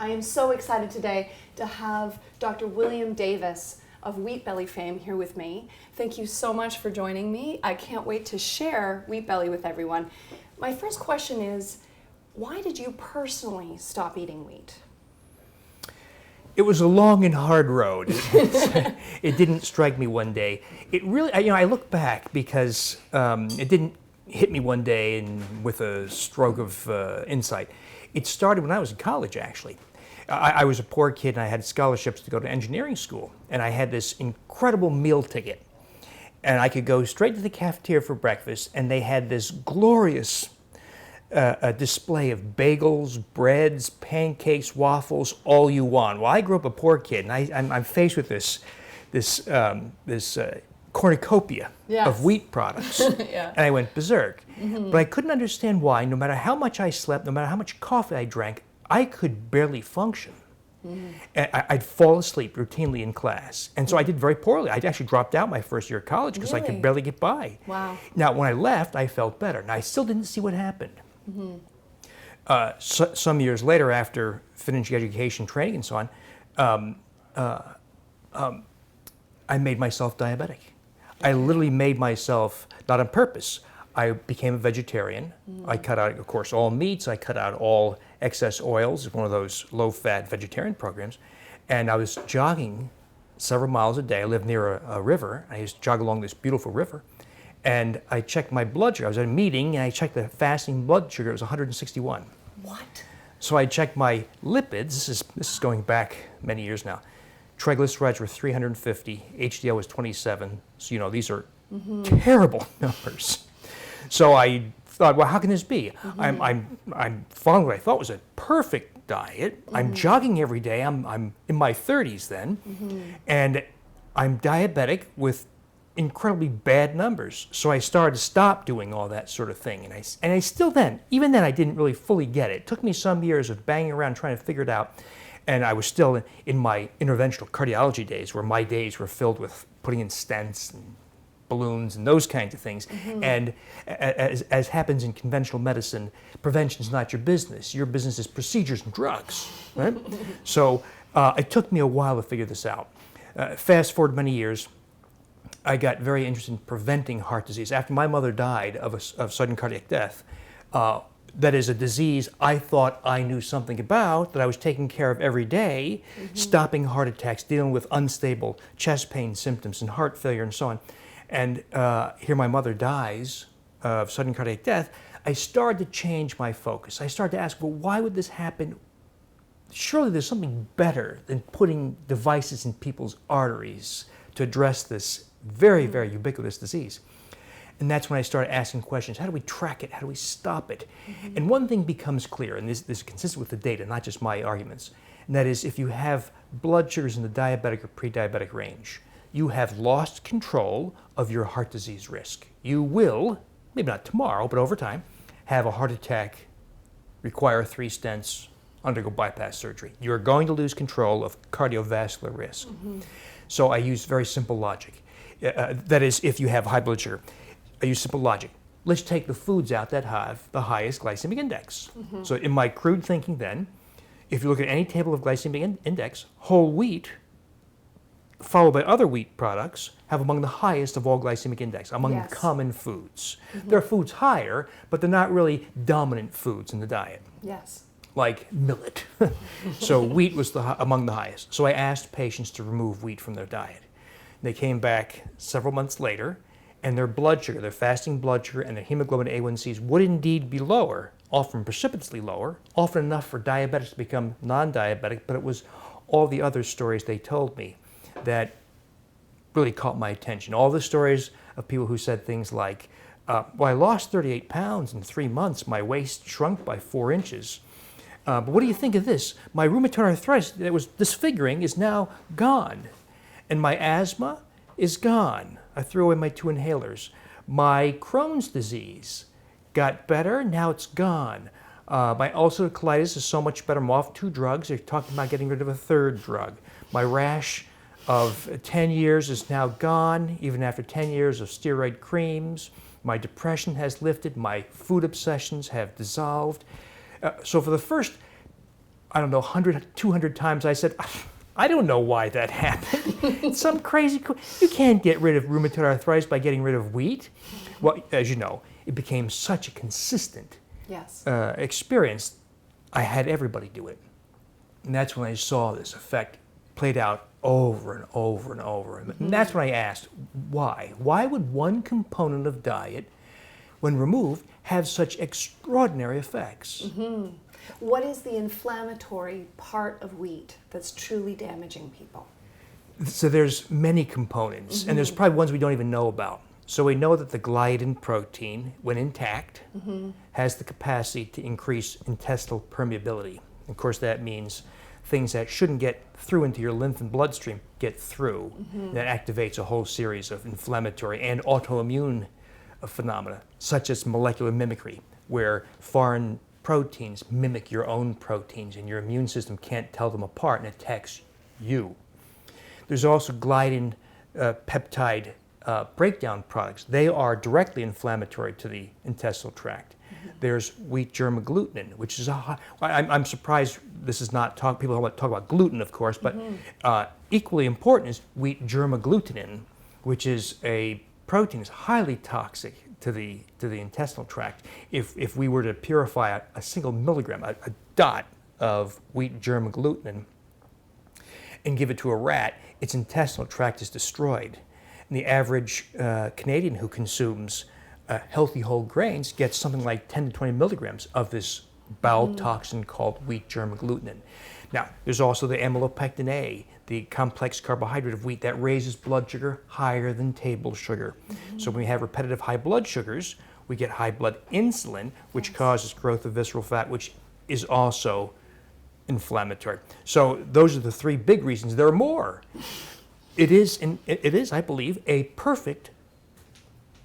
I am so excited today to have Dr. William Davis of Wheat Belly fame here with me. Thank you so much for joining me. I can't wait to share Wheat Belly with everyone. My first question is, why did you personally stop eating wheat? It was a long and hard road. It didn't strike me one day. It really, I look back because it didn't hit me one day and with a stroke of insight. It started when I was in college, actually. I was a poor kid and I had scholarships to go to engineering school. And I had this incredible meal ticket. And I could go straight to the cafeteria for breakfast, and they had this glorious a display of bagels, breads, pancakes, waffles, all you want. Well, I grew up a poor kid, and I'm faced with this cornucopia of wheat products, Yeah. and I went berserk. But I couldn't understand why, no matter how much I slept, no matter how much coffee I drank, I could barely function. I'd fall asleep routinely in class, and so I did very poorly. I actually dropped out my first year of college because I could barely get by. Wow. Now, when I left, I felt better. Now, I still didn't see what happened. Some years later, after finishing education, training, and so on, I made myself diabetic. I literally made myself, not on purpose. I became a vegetarian. I cut out, of course, all meats. I cut out all excess oils, one of those low-fat vegetarian programs. And I was jogging several miles a day. I lived near a river. I used to jog along this beautiful river. And I checked my blood sugar. I was at a meeting and I checked the fasting blood sugar. It was 161. What? So I checked my lipids. This is going back many years now. Triglycerides were 350. HDL was 27. So these are terrible numbers. So I thought, well, how can this be? I'm following what I thought was a perfect diet. I'm jogging every day. I'm in my 30s then, and I'm diabetic with incredibly bad numbers. So I started to stop doing all that sort of thing. And I still even then, I didn't really fully get it. It took me some years of banging around trying to figure it out. And I was still in my interventional cardiology days, where my days were filled with putting in stents and balloons and those kinds of things. And as happens in conventional medicine, prevention is not your business. Your business is procedures and drugs, right? So it took me a while to figure this out. Fast forward many years, I got very interested in preventing heart disease. After my mother died of sudden cardiac death, that is a disease I thought I knew something about, that I was taking care of every day, stopping heart attacks, dealing with unstable chest pain symptoms and heart failure and so on. And here my mother dies of sudden cardiac death. I started to change my focus. I started to ask, well, why would this happen? Surely there's something better than putting devices in people's arteries to address this very, very ubiquitous disease. And that's when I started asking questions. How do we track it? How do we stop it? And one thing becomes clear, and this is consistent with the data, not just my arguments, and that is if you have blood sugars in the diabetic or pre-diabetic range, you have lost control of your heart disease risk. You will, maybe not tomorrow, but over time, have a heart attack, require 3 stents, undergo bypass surgery. You're going to lose control of cardiovascular risk. So I use very simple logic. That is, if you have high blood sugar, I use simple logic. Let's take the foods out that have the highest glycemic index. So in my crude thinking then, if you look at any table of glycemic index, whole wheat, followed by other wheat products, have among the highest of all glycemic index, among the common foods. There are foods higher, but they're not really dominant foods in the diet. Yes. Like millet. So wheat was among the highest. So I asked patients to remove wheat from their diet. They came back several months later, and their blood sugar, their fasting blood sugar, and their hemoglobin A1Cs would indeed be lower, often precipitously lower, often enough for diabetics to become non-diabetic, but it was all the other stories they told me that really caught my attention. All the stories of people who said things like, well, I lost 38 pounds in 3 months, my waist shrunk by 4 inches. But what do you think of this? My rheumatoid arthritis that was disfiguring is now gone. And my asthma is gone. I threw away my 2 inhalers. My Crohn's disease got better, now it's gone. My ulcerative colitis is so much better. I'm off 2 drugs. They're talking about getting rid of a 3rd drug. My rash of 10 years is now gone, even after 10 years of steroid creams. My depression has lifted. My food obsessions have dissolved. So for the first I don't know, 100, 200 times I said, I don't know why that happened. It's some crazy, you can't get rid of rheumatoid arthritis by getting rid of wheat. Well, as you know, it became such a consistent Yes. experience, I had everybody do it. And that's when I saw this effect played out over and over and over. And that's when I asked, why? Why would one component of diet, when removed, have such extraordinary effects? What is the inflammatory part of wheat that's truly damaging people? So there's many components, and there's probably ones we don't even know about. So we know that the gliadin protein, when intact, has the capacity to increase intestinal permeability. Of course, that means things that shouldn't get through into your lymph and bloodstream get through. That activates a whole series of inflammatory and autoimmune phenomena, such as molecular mimicry, where foreign proteins mimic your own proteins and your immune system can't tell them apart and attacks you. There's also gliadin peptide breakdown products. They are inflammatory to the intestinal tract. There's wheat germ agglutinin, which is I'm surprised this is not people don't talk about gluten, of course, but equally important is wheat germ agglutinin, which is a protein that's highly toxic to the intestinal tract. If we were to purify a single milligram, a dot of wheat germ agglutinin, and give it to a rat, its intestinal tract is destroyed. And the average Canadian who consumes healthy whole grains gets something like 10 to 20 milligrams of this bowel toxin called wheat germ agglutinin. Now, there's also the amylopectin A, the complex carbohydrate of wheat that raises blood sugar higher than table sugar. So when we have repetitive high blood sugars, we get high blood insulin, which causes growth of visceral fat, which is also inflammatory. So those are the three big reasons. There are more. It is, I believe, a perfect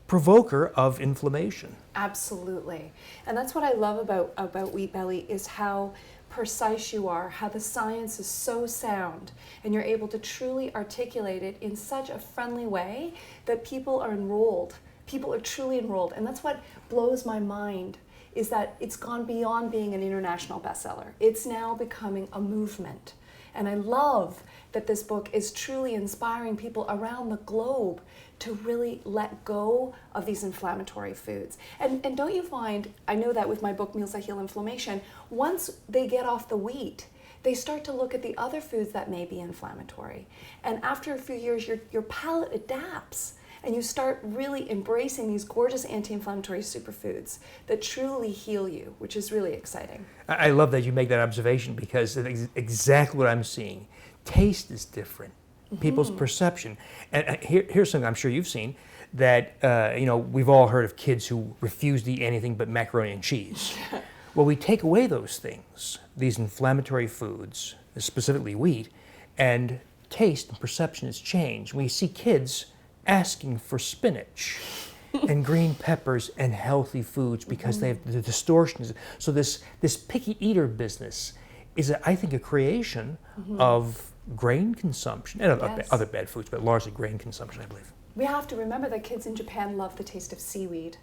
provoker of inflammation. Absolutely. And that's what I love about Wheat Belly is how precise you are, how the science is so sound, and you're able to truly articulate it in such a friendly way that people are enrolled. People are truly enrolled. And that's what blows my mind, is that it's gone beyond being an international bestseller. It's now becoming a movement. And I love that this book is truly inspiring people around the globe to really let go of these inflammatory foods. And don't you find, I know that with my book, Meals That Heal Inflammation, once they get off the wheat, they start to look at the other foods that may be inflammatory. And after a few years, your palate adapts. And you start really embracing these gorgeous anti-inflammatory superfoods that truly heal you, which is really exciting. I love that you make that observation because it's exactly what I'm seeing. Taste is different. People's perception. And here's something I'm sure you've seen, that we've all heard of kids who refuse to eat anything but macaroni and cheese. Well, we take away those things, these inflammatory foods, specifically wheat, and taste and perception has changed. We see kids asking for spinach and green peppers and healthy foods because they have the distortions. So this picky eater business is, I think, a creation of grain consumption and other bad foods, but largely grain consumption, I believe. We have to remember that kids in Japan love the taste of seaweed.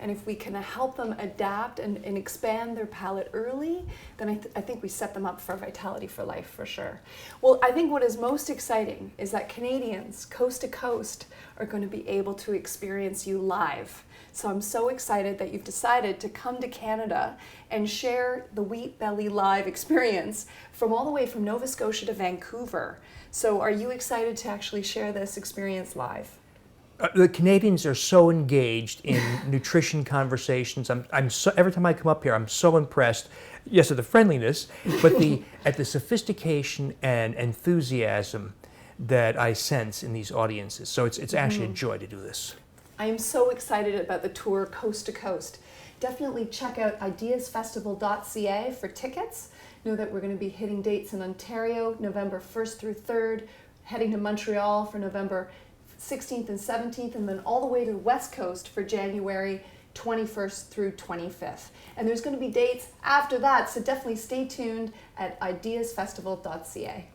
And if we can help them adapt and expand their palate early, then I think we set them up for vitality for life, for sure. Well, I think what is most exciting is that Canadians, coast to coast, are going to be able to experience you live. So I'm so excited that you've decided to come to Canada and share the Wheat Belly Live experience from all the way from Nova Scotia to Vancouver. So are you excited to actually share this experience live? The Canadians are so engaged in nutrition conversations. I'm so, every time I come up here, I'm so impressed. Yes, at the friendliness, but at the sophistication and enthusiasm that I sense in these audiences. So it's actually a joy to do this. I am so excited about the tour coast to coast. Definitely check out ideasfestival.ca for tickets. Know that we're going to be hitting dates in Ontario, November 1st through 3rd, heading to Montreal for November 16th and 17th, and then all the way to the West Coast for January 21st through 25th. And there's going to be dates after that, so definitely stay tuned at ideasfestival.ca.